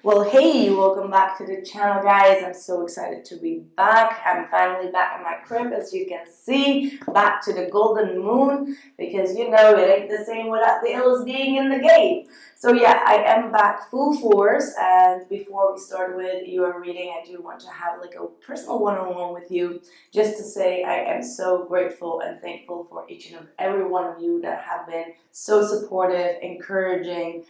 Well, hey, welcome back to the channel, guys. I'm so excited to be back. I'm finally back in my crib, as you can see, back to the golden moon, because you know it ain't the same without the ills being in the game. So yeah, I am back full force, and before we start with your reading, I do want to have like a personal one-on-one with you, just to say I am so grateful and thankful for each and every one of you that have been so supportive, encouraging,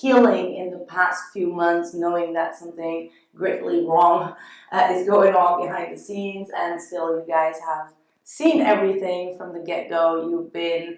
healing in the past few months, knowing that something greatly wrong is going on behind the scenes, and still you guys have seen everything from the get-go. You've been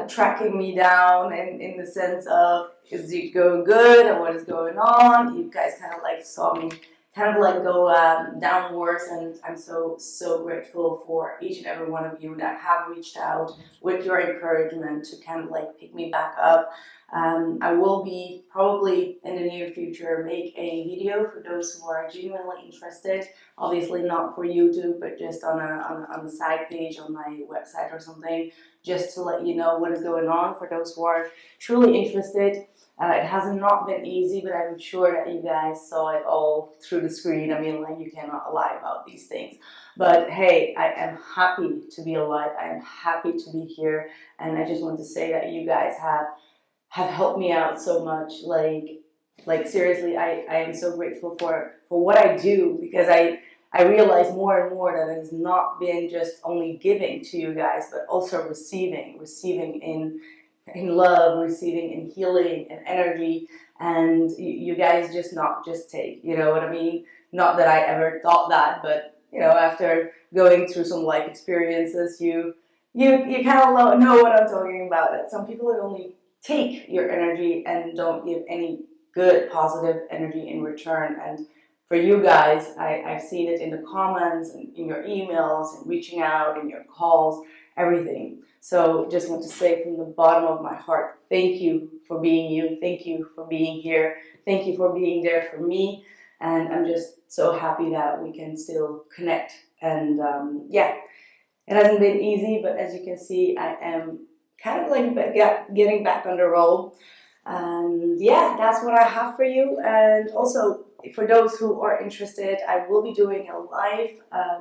tracking me down in the sense of, is it going good and what is going on? You guys kind of like saw me kind of like go downwards, and I'm so grateful for each and every one of you that have reached out with your encouragement to kind of like pick me back up. I will be probably in the near future make a video for those who are genuinely interested. Obviously not for YouTube, but just on a side page on my website or something, just to let you know what is going on for those who are truly interested. It has not been easy, but I'm sure that you guys saw it all through the screen. I mean, like, you cannot lie about these things. But hey, I am happy to be alive. I am happy to be here. And I just want to say that you guys have helped me out so much. Like seriously, I am so grateful for what I do, because I realize more and more that it has not been just only giving to you guys, but also receiving in love, receiving in healing and energy. And you guys just not just take, you know what I mean? Not that I ever thought that, but you know, after going through some life experiences, you kind of know what I'm talking about. That some people only take your energy and don't give any good positive energy in return. And for you guys, I've seen it in the comments and in your emails and reaching out in your calls, everything. So just want to say from the bottom of my heart, thank you for being you. Thank you for being here. Thank you for being there for me. And I'm just so happy that we can still connect. And yeah, it hasn't been easy, but as you can see, I am kind of like getting back on the roll. And yeah, that's what I have for you. And also, for those who are interested, I will be doing a live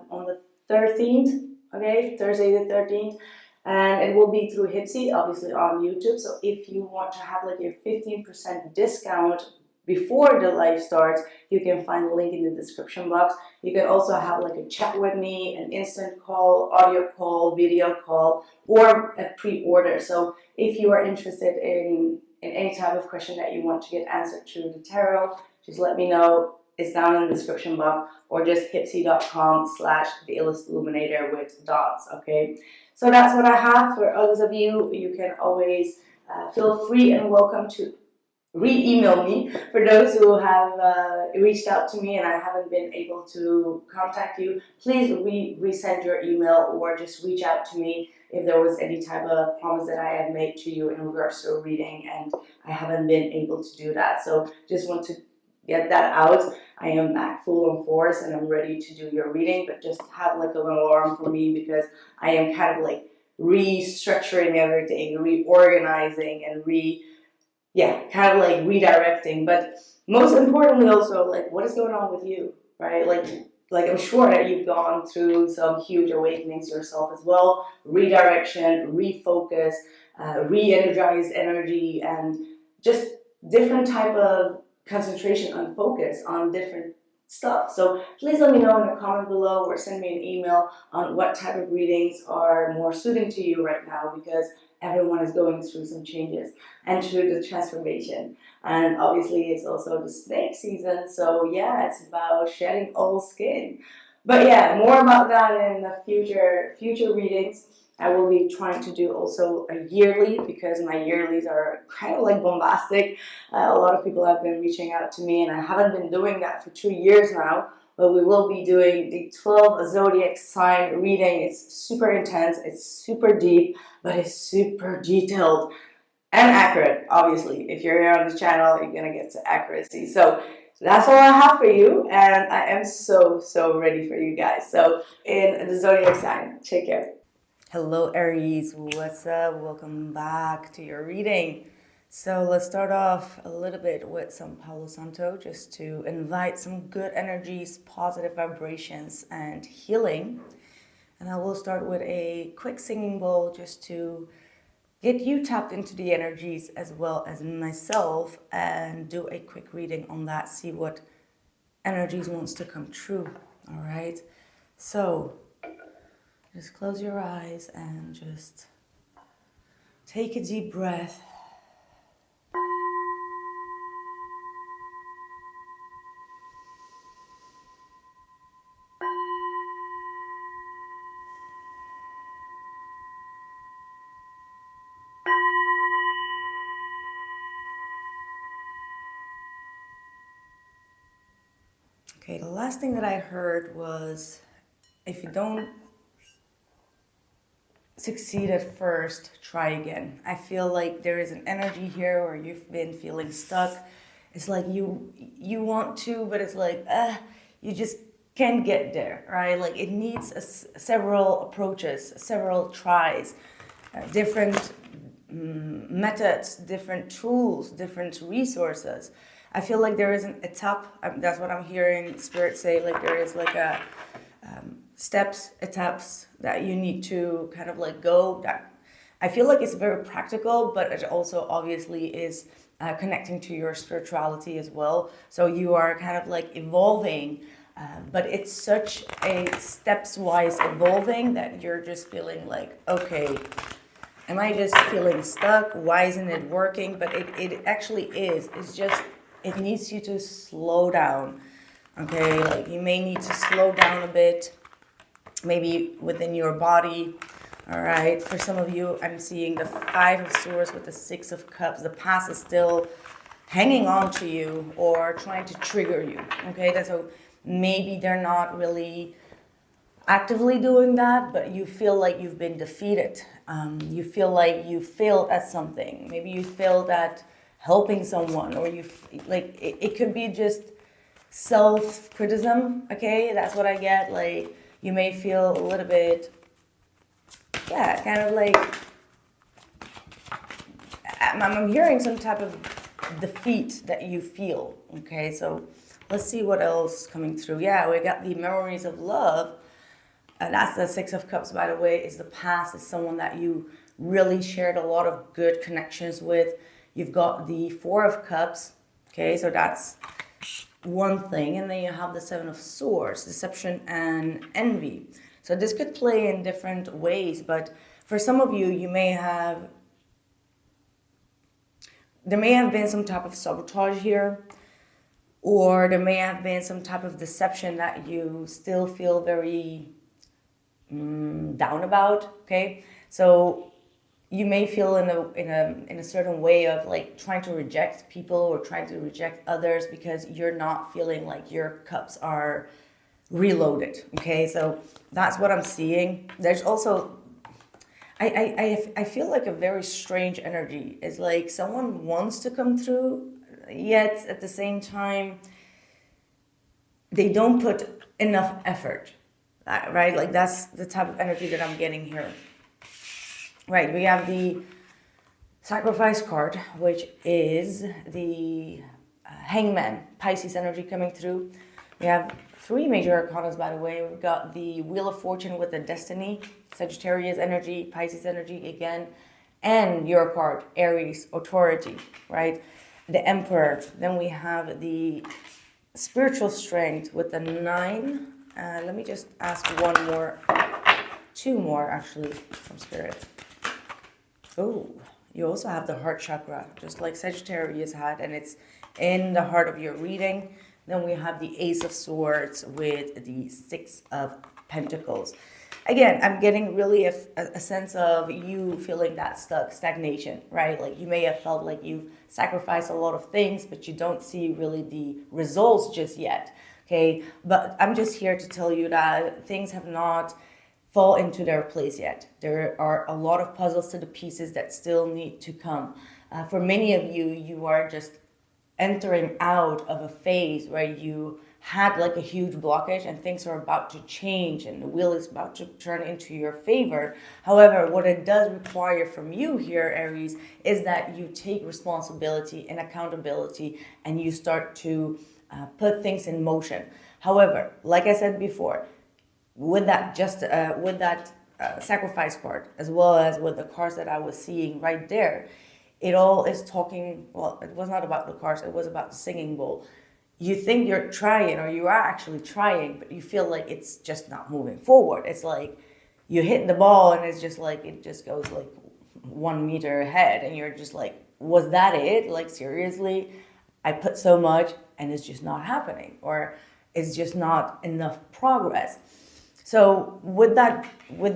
on the 13th, okay, Thursday the 13th. And it will be through Hypsee, obviously on YouTube. So if you want to have like a 15% discount before the live starts, you can find the link in the description box. You can also have like a chat with me, an instant call, audio call, video call, or a pre-order. So if you are interested in any type of question that you want to get answered through the tarot, just let me know. It's down in the description box, or just hypsee.com/the Illest Illuminator with dots, okay? So that's what I have. For others of you, you can always feel free and welcome to re-email me. For those who have reached out to me and I haven't been able to contact you, please resend your email, or just reach out to me if there was any type of promise that I had made to you in regards to a reading and I haven't been able to do that. So just want to get that out. I am back full on force and I'm ready to do your reading, but just have like a little alarm for me, because I am kind of like restructuring everything, reorganizing, and kind of like redirecting. But most importantly also, like, what is going on with you, right? Like I'm sure that you've gone through some huge awakenings yourself as well. Redirection, refocus, re-energize energy, and just different type of concentration and focus on different stuff. So please let me know in the comment below, or send me an email on what type of readings are more suiting to you right now, because everyone is going through some changes and through the transformation. And obviously it's also the snake season, so yeah, it's about shedding old skin. But yeah, more about that in the future readings. I will be trying to do also a yearly, because my yearlies are kind of like bombastic. A lot of people have been reaching out to me, and I haven't been doing that for 2 years now. But we will be doing the 12 zodiac sign reading. It's super intense, it's super deep, but it's super detailed and accurate. Obviously, if you're here on this channel, you're gonna get to accuracy. So that's all I have for you, and I am so ready for you guys. So in the zodiac sign, take care. Hello Aries, what's up? Welcome back to your reading. So let's start off a little bit with some Palo Santo just to invite some good energies, positive vibrations, and healing. And I will start with a quick singing bowl just to get you tapped into the energies as well as myself, and do a quick reading on that, see what energies wants to come true. All right. So just close your eyes and just take a deep breath. Okay, the last thing that I heard was, if you don't succeed at first, try again. I feel like there is an energy here where you've been feeling stuck. It's like you want to, but it's like, you just can't get there, right? Like it needs several approaches, several tries, different methods, different tools, different resources. I feel like there isn't a top. That's what I'm hearing Spirit say. Like there is like a etaps that you need to kind of like go. That I feel like it's very practical, but it also obviously is connecting to your spirituality as well. So you are kind of like evolving, but it's such a steps-wise evolving that you're just feeling like, okay, am I just feeling stuck? Why isn't it working? But it actually is. It's just, it needs you to slow down. Okay, like you may need to slow down a bit, maybe within your body. All right, for some of you, I'm seeing the 5 of Swords with the 6 of Cups. The past is still hanging on to you or trying to trigger you. Okay, that's so maybe they're not really actively doing that, but you feel like you've been defeated. You feel like you failed at something. Maybe you failed at helping someone, or it could be just self-criticism. Okay, that's what I get. Like you may feel a little bit, yeah, kind of like I'm hearing some type of defeat that you feel. Okay, so let's see what else coming through. Yeah, we got the memories of love. That's the 6 of Cups, by the way, is the past. Is someone that you really shared a lot of good connections with. You've got the 4 of Cups. Okay, so that's one thing. And then you have the 7 of Swords, deception and envy. So this could play in different ways, but for some of you, there may have been some type of sabotage here, or there may have been some type of deception that you still feel very down about. Okay, so you may feel in a certain way of like trying to reject people or trying to reject others because you're not feeling like your cups are reloaded. Okay, so that's what I'm seeing. There's also I feel like a very strange energy. It's like someone wants to come through, yet at the same time they don't put enough effort. Right? Like that's the type of energy that I'm getting here. Right, we have the Sacrifice card, which is the Hangman, Pisces energy coming through. We have 3 major arcanas, by the way. We've got the Wheel of Fortune with the Destiny, Sagittarius energy, Pisces energy again, and your card, Aries, Authority, right? The Emperor. Then we have the Spiritual Strength with the 9. Let me just ask 2 more actually from Spirit. Oh, you also have the heart chakra, just like Sagittarius had, and it's in the heart of your reading. Then we have the Ace of Swords with the 6 of Pentacles. Again, I'm getting really a sense of you feeling that stagnation, right? Like you may have felt like you sacrificed a lot of things, but you don't see really the results just yet. Okay, but I'm just here to tell you that things have not fall into their place yet. There are a lot of puzzles to the pieces that still need to come. For many of you, you are just entering out of a phase where you had like a huge blockage and things are about to change and the wheel is about to turn into your favor. However, what it does require from you here, Aries, is that you take responsibility and accountability and you start to put things in motion. However, like I said before, with that sacrifice card, as well as with the cards that I was seeing right there, it all is talking, well, it was not about the cards, it was about the singing bowl. You think you're trying, or you are actually trying, but you feel like it's just not moving forward. It's like you hit the ball and it's just like, it just goes like 1 meter ahead and you're just like, was that it? Like, seriously? I put so much and it's just not happening, or it's just not enough progress. So with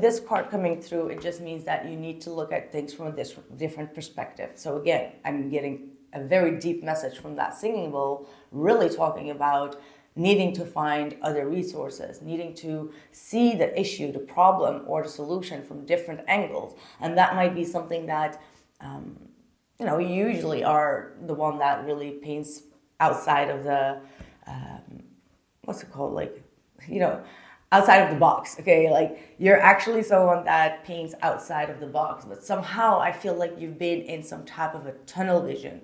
this card coming through, it just means that you need to look at things from a different perspective. So again, I'm getting a very deep message from that singing bowl, really talking about needing to find other resources, needing to see the issue, the problem, or the solution from different angles. And that might be something that, you usually are the one that really paints outside of the, what's it called? Like, outside of the box, okay? Like, you're actually someone that paints outside of the box, but somehow I feel like you've been in some type of a tunnel vision,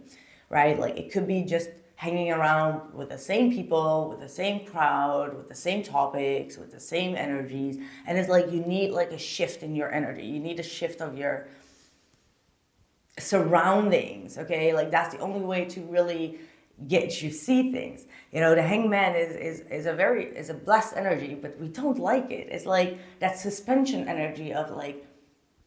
right? Like, it could be just hanging around with the same people, with the same crowd, with the same topics, with the same energies, and it's like you need like a shift in your energy. You need a shift of your surroundings, okay? Like, that's the only way to really get you see things. The hangman is a blessed energy, but we don't like it. It's like that suspension energy of, like,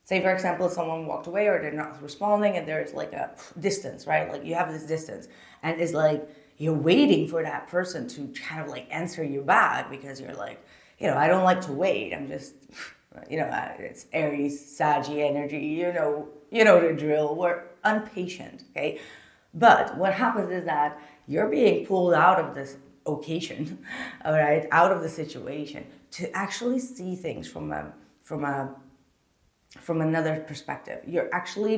say for example, someone walked away or they're not responding and there's like a distance, right? Like, you have this distance and it's like you're waiting for that person to kind of like answer you back, because you're like, I don't like to wait. I'm just, it's Aries, Saggy energy, you know the drill. We're impatient, okay? But what happens is that you're being pulled out of this occasion, all right, out of the situation, to actually see things from another perspective. You're actually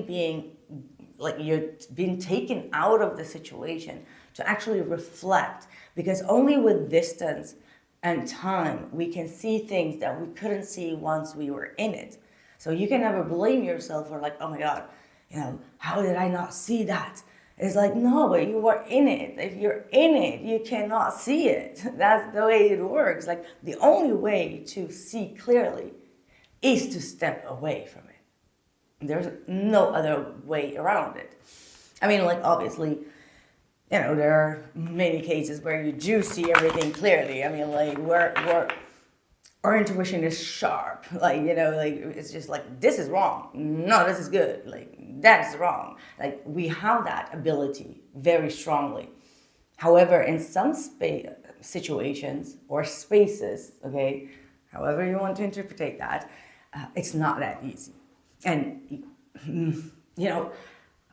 you're being taken out of the situation to actually reflect, because only with distance and time we can see things that we couldn't see once we were in it. So you can never blame yourself for like, oh my God, how did I not see that? It's like, no, but you were in it. If you're in it, you cannot see it. That's the way it works. Like, the only way to see clearly is to step away from it. There's no other way around it. I mean, like, obviously, there are many cases where you do see everything clearly. I mean, like, our intuition is sharp. Like, like, it's just like, this is wrong. No, this is good. Like, that is wrong. Like, we have that ability very strongly. However, in some situations or spaces, okay, however you want to interpret that, it's not that easy. And,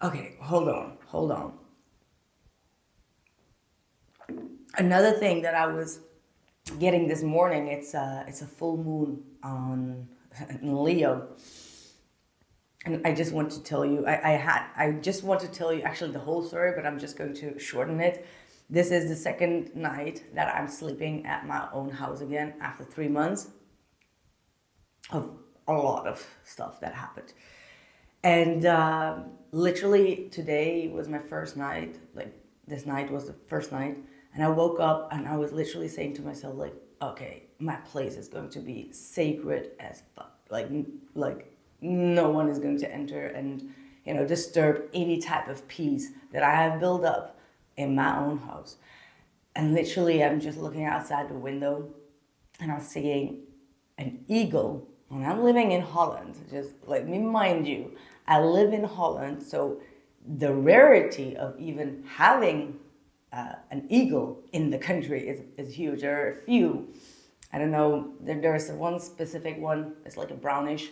okay, hold on. Another thing that I was getting this morning, it's a full moon in Leo. And I just want to tell you, I just want to tell you actually the whole story, but I'm just going to shorten it. This is the second night that I'm sleeping at my own house again after 3 months of a lot of stuff that happened. And literally today was my first night. Like, this night was the first night. And I woke up and I was literally saying to myself, like, okay, my place is going to be sacred as fuck. Like no one is going to enter and, disturb any type of peace that I have built up in my own house. And literally, I'm just looking outside the window and I'm seeing an eagle. And I'm living in Holland. Just let me mind you, I live in Holland. So the rarity of even having an eagle in the country is huge. There are a few. I don't know, there's one specific one, it's like a brownish,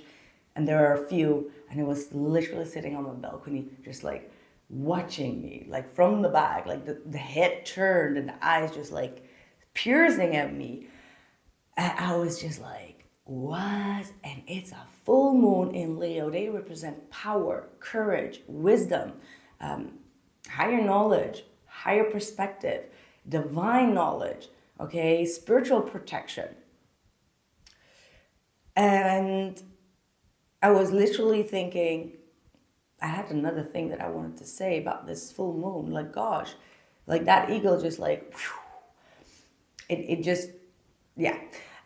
and there are a few, and it was literally sitting on the balcony, just like watching me, like from the back, like the head turned and the eyes just like piercing at me. And I was just like, what? And it's a full moon in Leo. They represent power, courage, wisdom, higher knowledge, higher perspective, divine knowledge, okay, spiritual protection. And I was literally thinking, I had another thing that I wanted to say about this full moon. Like, gosh, like that eagle just like, whew, it just, yeah.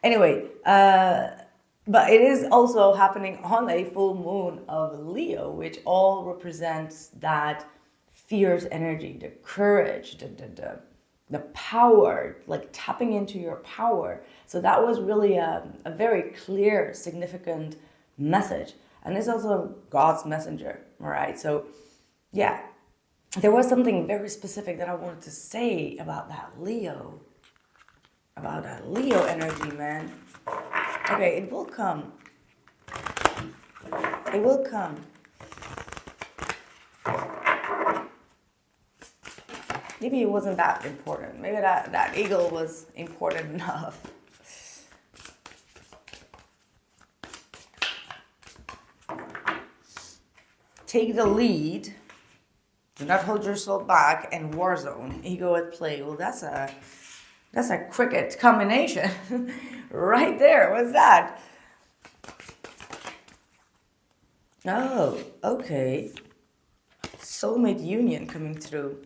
Anyway, but it is also happening on a full moon of Leo, which all represents that fierce energy, the courage, the power, like tapping into your power. So that was really a very clear, significant message. And it's also God's messenger, all right? So, yeah, there was something very specific that I wanted to say about that Leo energy, man. Okay, it will come. It will come. Maybe it wasn't that important. Maybe that eagle was important enough. Take the lead. Do not hold yourself back. And war zone. Ego at play. Well, that's a cricket combination. Right there. What's that? Oh, okay. Soulmate union coming through.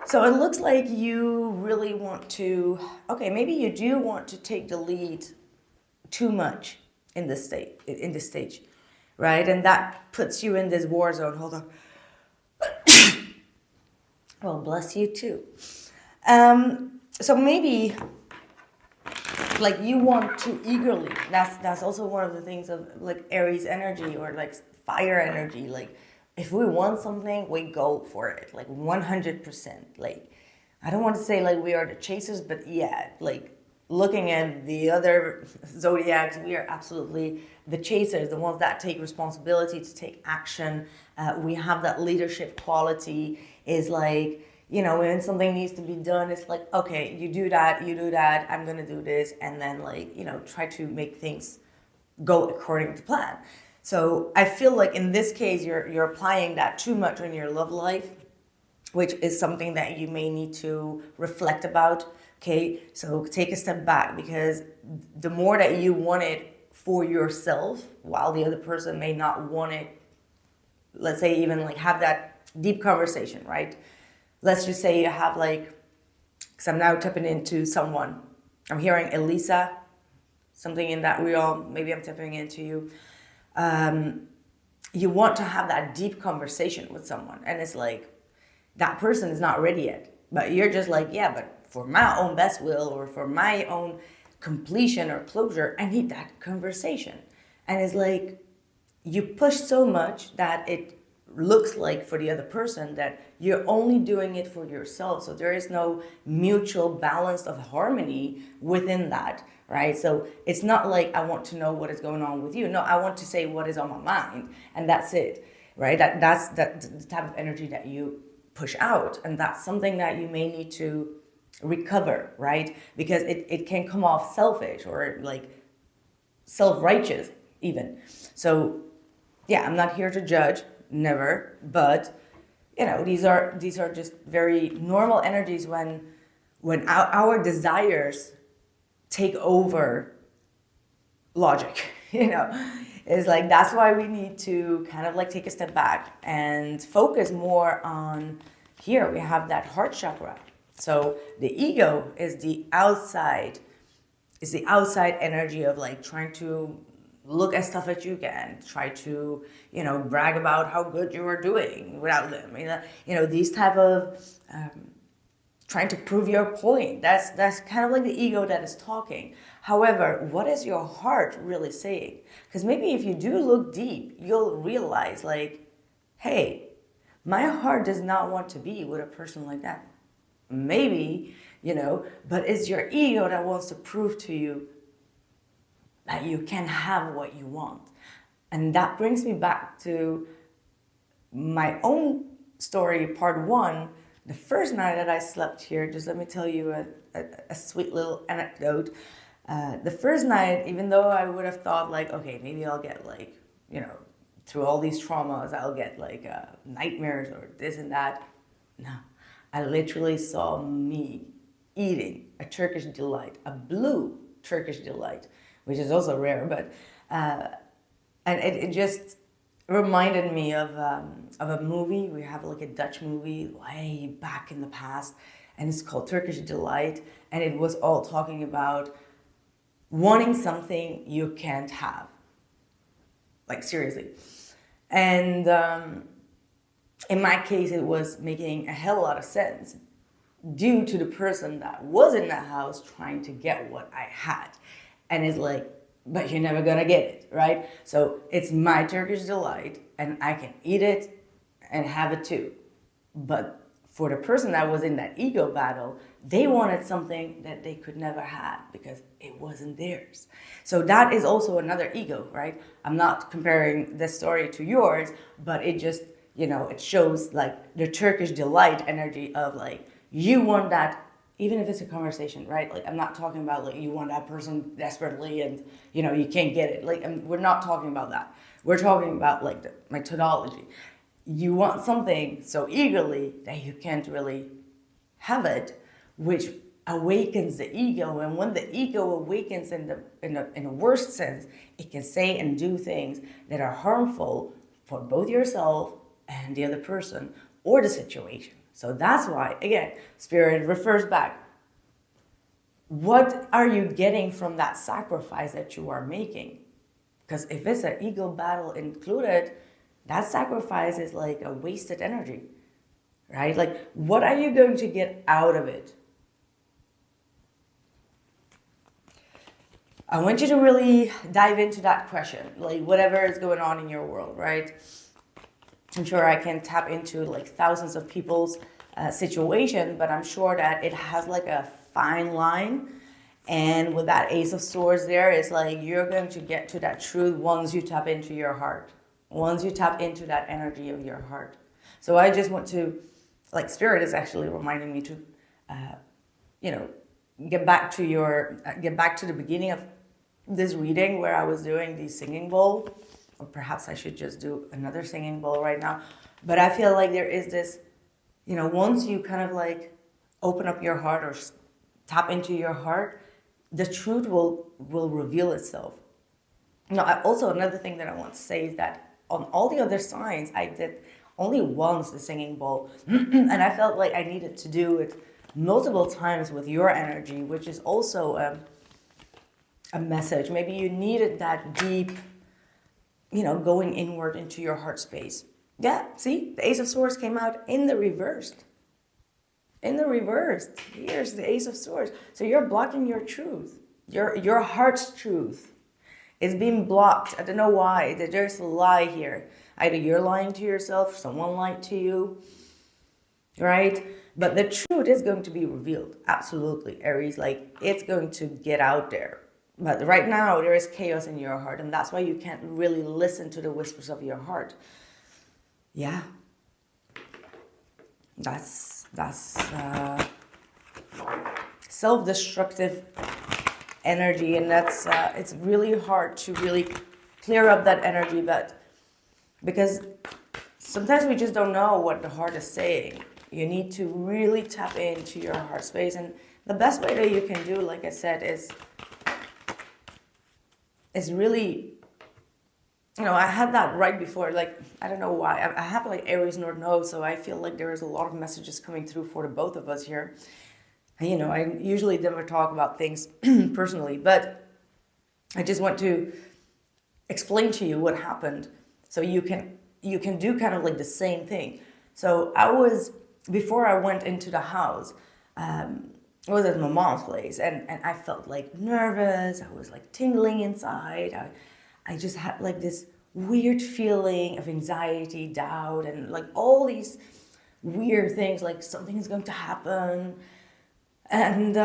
So it looks like you really want to, okay, maybe you do want to take the lead too much in this stage, right? And that puts you in this war zone. Hold on. Well, bless you too. So maybe like you want to eagerly, that's also one of the things of like Aries energy or like fire energy. Like if we want something, we go for it, like 100%. Like, I don't want to say like we are the chasers, but yeah, like looking at the other zodiacs, we are absolutely the chasers, the ones that take responsibility to take action. We have that leadership quality is like, you know, when something needs to be done, it's like, okay, you do that, I'm going to do this. And then like, you know, try to make things go according to plan. So I feel like in this case, you're applying that too much in your love life, which is something that you may need to reflect about. Okay, so take a step back, because the more that you want it for yourself, while the other person may not want it, let's say even like have that deep conversation, right? Let's just say you have like, because I'm now tapping into someone. I'm hearing Elisa, something in that realm. Maybe I'm tapping into you. You want to have that deep conversation with someone, and it's like that person is not ready yet, but you're just like, yeah, but for my own best will or for my own completion or closure, I need that conversation. And it's like you push so much that it looks like for the other person that you're only doing it for yourself. So there is no mutual balance of harmony within that, right? So it's not like I want to know what is going on with you. No, I want to say what is on my mind, and that's it, right? That's the type of energy that you push out, and that's something that you may need to recover, right? Because it can come off selfish or like self-righteous even. So yeah, I'm not here to judge, never, but you know, these are just very normal energies when our desires take over logic, you know. It's like, that's why we need to kind of like take a step back and focus more on, here we have that heart chakra. So the ego is the outside energy of like trying to look at stuff that you can, try to, you know, brag about how good you are doing without them. You know, these type of trying to prove your point. That's kind of like the ego that is talking. However, what is your heart really saying? Because maybe if you do look deep, you'll realize like, hey, my heart does not want to be with a person like that. Maybe, you know, but it's your ego that wants to prove to you that you can have what you want. And that brings me back to my own story, part one. The first night that I slept here, just let me tell you a sweet little anecdote. The first night, even though I would have thought like, okay, maybe I'll get like, you know, through all these traumas, I'll get like nightmares or this and that. No, I literally saw me eating a Turkish delight, a blue Turkish delight, which is also rare, but and it just reminded me of a movie. We have like a Dutch movie way back in the past, and it's called Turkish Delight, and it was all talking about wanting something you can't have, like seriously. And in my case, it was making a hell of a lot of sense due to the person that was in the house trying to get what I had. And it's like, but you're never gonna get it, right? So it's my Turkish delight and I can eat it and have it too. But for the person that was in that ego battle, they wanted something that they could never have because it wasn't theirs. So that is also another ego, right? I'm not comparing this story to yours, but it just, it shows like the Turkish delight energy of like, you want that, even if it's a conversation, right? Like, I'm not talking about like you want that person desperately and, you can't get it. Like, we're not talking about that. We're talking about like the methodology. You want something so eagerly that you can't really have it, which awakens the ego. And when the ego awakens in the worst sense, it can say and do things that are harmful for both yourself and the other person or the situation. So that's why, again, Spirit refers back. What are you getting from that sacrifice that you are making? Because if it's an ego battle included, that sacrifice is like a wasted energy, right? Like, what are you going to get out of it? I want you to really dive into that question, like whatever is going on in your world, right? I'm sure I can tap into like thousands of people's situation, but I'm sure that it has like a fine line. And with that Ace of Swords there, it's like you're going to get to that truth once you tap into your heart. Once you tap into that energy of your heart. So I just want to, like, Spirit is actually reminding me to, get back to the beginning of this reading where I was doing the singing bowl, or perhaps I should just do another singing bowl right now. But I feel like there is this, once you kind of like open up your heart or tap into your heart, the truth will reveal itself. Now, also another thing that I want to say is that on all the other signs, I did only once the singing bowl, and I felt like I needed to do it multiple times with your energy, which is also a message. Maybe you needed that deep, going inward into your heart space. Yeah, see, the Ace of Swords came out in the reversed. In the reverse, here's the Ace of Swords. So you're blocking your truth, your heart's truth. It's being blocked. I don't know why. There's a lie here. Either you're lying to yourself, someone lied to you, right? But the truth is going to be revealed. Absolutely, Aries. Like, it's going to get out there. But right now, there is chaos in your heart, and that's why you can't really listen to the whispers of your heart. Yeah. That's self-destructive energy, and that's it's really hard to really clear up that energy, but because sometimes we just don't know what the heart is saying. You need to really tap into your heart space, and the best way that you can do, like I said, is really, I had that right before, like, I don't know why, I have like Aries North Node, so I feel like there is a lot of messages coming through for the both of us here. I usually never talk about things personally, but I just want to explain to you what happened so you can do kind of like the same thing. So before I went into the house, I was at my mom's place, and I felt like nervous. I was like tingling inside. I just had like this weird feeling of anxiety, doubt, and like all these weird things, like something is going to happen. And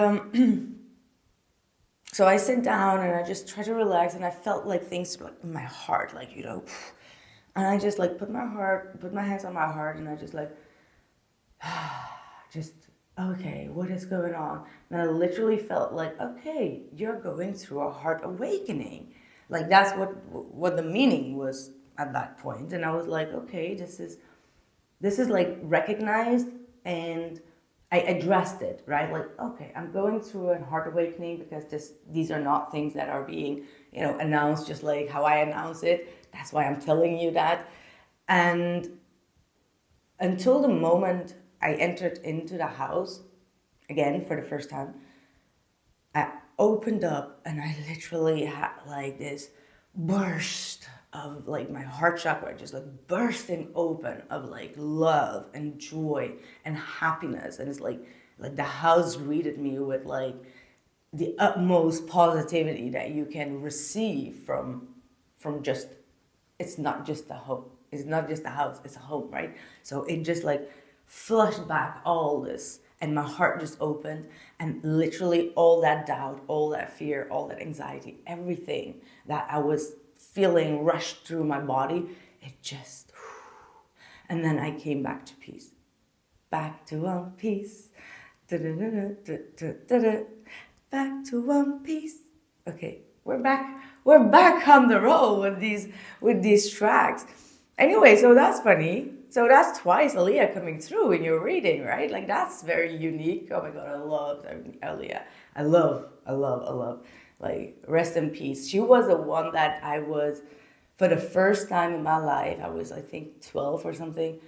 so I sit down and I just try to relax, and I felt like things like in my heart, like, and I just like put my hands on my heart, and I just like, just, okay, what is going on? And I literally felt like, okay, you're going through a heart awakening. Like, that's what the meaning was at that point. And I was like, okay, this is like recognized and I addressed it, right? Like, okay, I'm going through a heart awakening because these are not things that are being, announced just like how I announce it. That's why I'm telling you that. And until the moment I entered into the house, again, for the first time, I opened up and I literally had like this burst of like my heart chakra just like bursting open of like love and joy and happiness. And it's like the house greeted me with like the utmost positivity that you can receive from just, it's not just a home. It's not just a house, it's a home, right? So it just like flushed back all this, and my heart just opened, and literally all that doubt, all that fear, all that anxiety, everything that I was feeling rushed through my body, it just, and then I came back to peace. Back to one piece. Back to one piece. Okay, we're back. We're back on the roll with these tracks. Anyway, so that's funny. So that's twice Aaliyah coming through in your reading, right? Like that's very unique. Oh my god, I love Aaliyah. I love. Like rest in peace. She was the one that I was, for the first time in my life, I was I think 12 or something.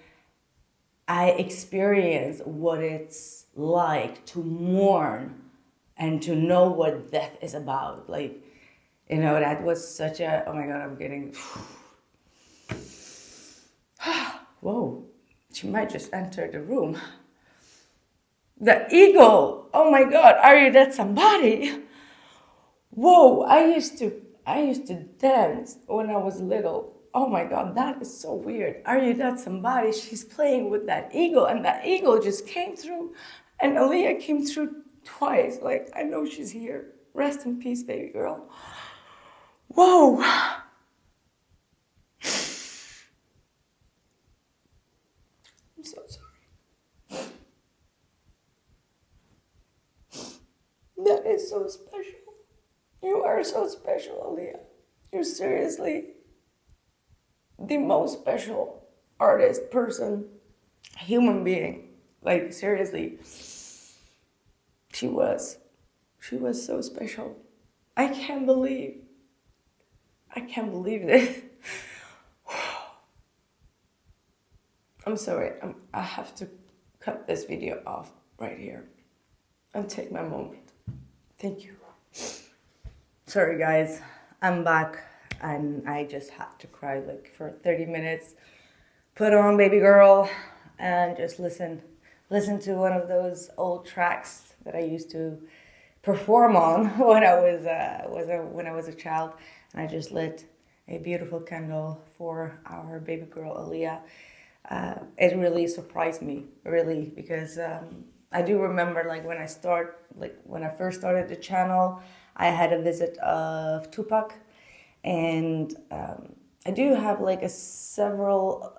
I experienced what it's like to mourn and to know what death is about. Like, that was such a, oh my God, I'm getting, whoa, she might just enter the room. The eagle, oh my God, are you that somebody? Whoa, I used to dance when I was little. Oh my God, that is so weird. Are you that somebody? She's playing with that eagle, and that eagle just came through, and Aaliyah came through twice. Like, I know she's here. Rest in peace, baby girl. Whoa. I'm so sorry. That is so special. You are so special, Aaliyah. You're seriously the most special artist, person, human being. Like, seriously. She was so special. I can't believe this. I'm sorry, I have to cut this video off right here and take my moment. Thank you. Sorry guys, I'm back and I just had to cry like for 30 minutes. Put on Baby Girl and just listen to one of those old tracks that I used to perform on when I was a child, and I just lit a beautiful candle for our baby girl Aaliyah. It really surprised me, really, because I do remember when I first started the channel, I had a visit of Tupac, and I do have several,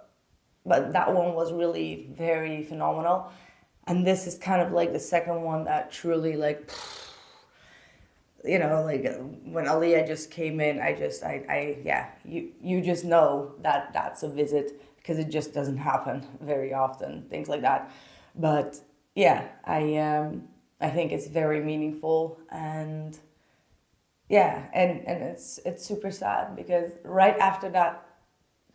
but that one was really very phenomenal. And this is kind of the second one that truly when Aaliyah just came in, you just know that that's a visit, because it just doesn't happen very often, things like that. But yeah, I think it's very meaningful, and yeah, and it's super sad because right after that,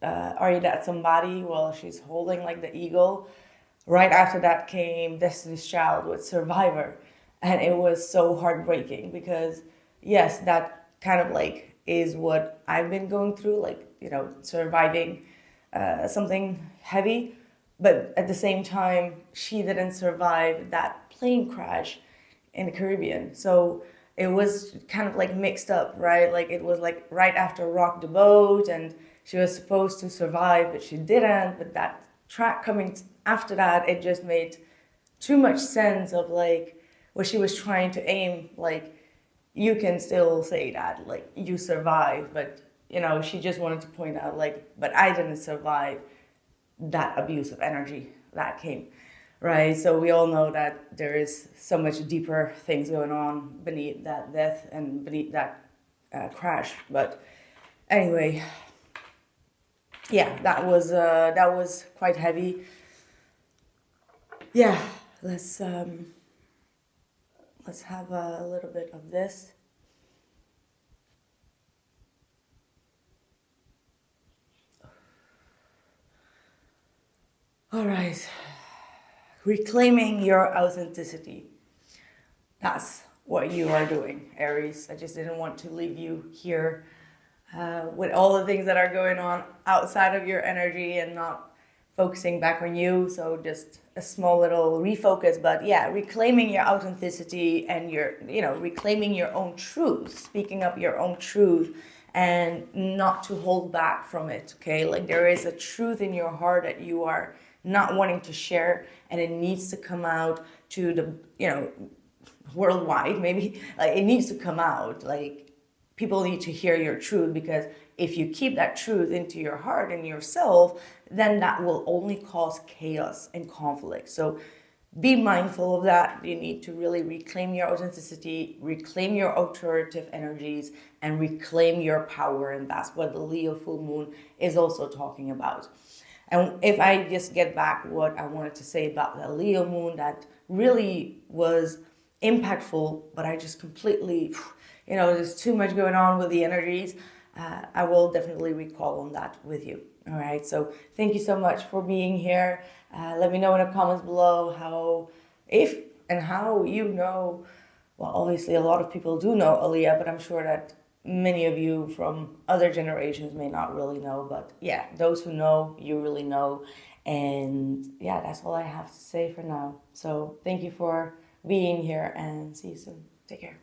Are You That Somebody? Well, she's holding the eagle. Right after that came Destiny's Child with Survivor. And it was so heartbreaking because, yes, that kind of is what I've been going through, surviving something heavy. But at the same time, she didn't survive that plane crash in the Caribbean. So it was kind of mixed up, right? It was right after Rock the Boat, and she was supposed to survive, but she didn't. But that track coming after that, it just made too much sense of what she was trying to aim. You can still say that you survived, but she just wanted to point out but I didn't survive that abuse of energy that came, right? So we all know that there is so much deeper things going on beneath that death and beneath that crash. But anyway, yeah, that was quite heavy. Yeah, let's have a little bit of this. All right. Reclaiming your authenticity. That's what you are doing, Aries. I just didn't want to leave you here with all the things that are going on outside of your energy and not focusing back on you. So just a small little refocus, but yeah, reclaiming your authenticity and reclaiming your own truth, speaking up your own truth and not to hold back from it. Okay. Like there is a truth in your heart that you are not wanting to share, and it needs to come out to the, worldwide, maybe. Like it needs to come out. Like people need to hear your truth, because if you keep that truth into your heart and yourself, then that will only cause chaos and conflict. So be mindful of that. You need to really reclaim your authenticity, reclaim your authoritative energies, and reclaim your power. And that's what the Leo full moon is also talking about. And if I just get back what I wanted to say about the Leo moon, that really was impactful, but I just completely, there's too much going on with the energies. I will definitely recall on that with you. All right. So thank you so much for being here. Let me know in the comments below how you know. Well, obviously a lot of people do know Aaliyah, but I'm sure that many of you from other generations may not really know. But yeah, those who know, you really know. And yeah, that's all I have to say for now. So thank you for being here, and see you soon. Take care.